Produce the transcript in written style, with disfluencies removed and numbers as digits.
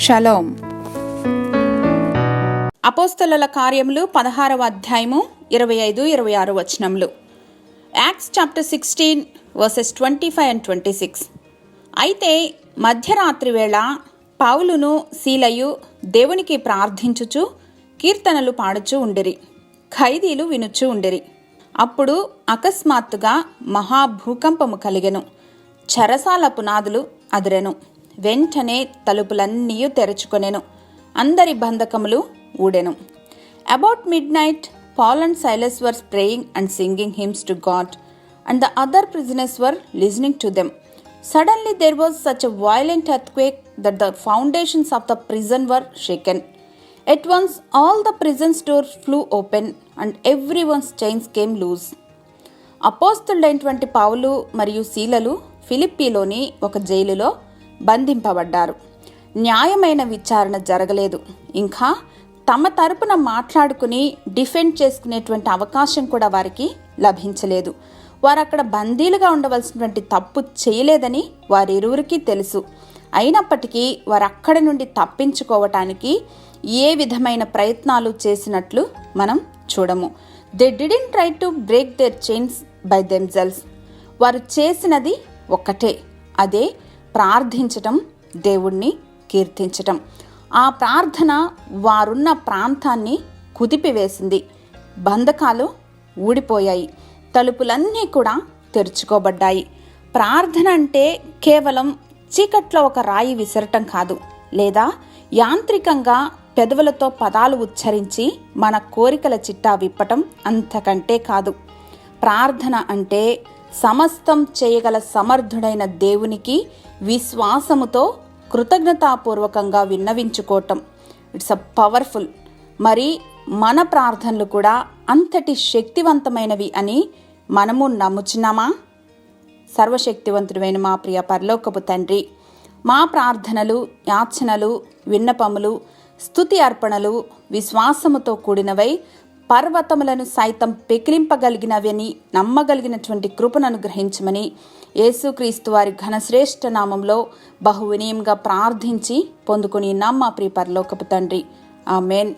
Shalom. అపోస్తలుల కార్యములు 16వ అధ్యాయము 25-26 వచనములు. Acts chapter 16 versus 25 and 26. అయితే మధ్యరాత్రి వేళ పౌలును సీలయు దేవునికి ప్రార్థించుచు కీర్తనలు పాడుచూ ఉండిరి. ఖైదీలు వినుచూ ఉండిరి. అప్పుడు అకస్మాత్తుగా మహాభూకంపము కలిగెను. చెరసాల పునాదులు అదిరెను. వెంటనే తలుపులన్నీ తెరుచుకొనెను. అందరి బంధకములు ఊడెను. About midnight, Paul and Silas were praying and singing hymns to God, and the other prisoners were listening to them. Suddenly there was such a violent earthquake that the foundations of the prison were shaken. At once all the prison's doors flew open and everyone's chains came loose. అపోస్తలుడైనటువంటి పౌలు మరియు సీలలు ఫిలిప్పీలోని ఒక జైలులో బంధింపబడ్డారు. న్యాయమైన విచారణ జరగలేదు. ఇంకా తమ తరపున మాట్లాడుకుని డిఫెండ్ చేసుకునేటువంటి అవకాశం కూడా వారికి లభించలేదు. వారు అక్కడ బందీలుగా ఉండవలసినటువంటి తప్పు చేయలేదని వారిరువురికి తెలుసు. అయినప్పటికీ వారు అక్కడి నుండి తప్పించుకోవటానికి ఏ విధమైన ప్రయత్నాలు చేసినట్లు మనం చూడము. They didn't try to break their chains by themselves. వారు చేసినది ఒక్కటే, అదే ప్రార్థించటం, దేవుణ్ణి కీర్తించటం. ఆ ప్రార్థన వారున్న ప్రాంతాన్ని కుదిపివేసింది. బంధకాలు ఊడిపోయాయి. తలుపులన్నీ కూడా తెరుచుకోబడ్డాయి. ప్రార్థన అంటే కేవలం చీకట్లో ఒక రాయి విసరటం కాదు, లేదా యాంత్రికంగా పెదవులతో పదాలు ఉచ్చరించి మన కోరికల చిట్టా విప్పటం అంతకంటే కాదు. ప్రార్థన అంటే సమస్తం చేయగల సమర్థుడైన దేవునికి విశ్వాసముతో కృతజ్ఞతాపూర్వకంగా విన్నవించుకోవటం. It's a powerful. మరి మన ప్రార్థనలు కూడా అంతటి శక్తివంతమైనవి అని మనము నమ్ముచున్నామా? సర్వశక్తివంతుడైన మా ప్రియ పరలోకపు తండ్రి, మా ప్రార్థనలు, యాచనలు, విన్నపములు, స్తుతి అర్పణలు విశ్వాసముతో కూడినవై పర్వతములను సైతం పెకిలింపగలిగినవని నమ్మగలిగినటువంటి కృపను అనుగ్రహించమని యేసుక్రీస్తు వారి ఘనశ్రేష్ఠ నామంలో బహు వినయంగా ప్రార్థించి పొందుకుని మా ప్రియ పరలోకపు తండ్రి, ఆమేన్.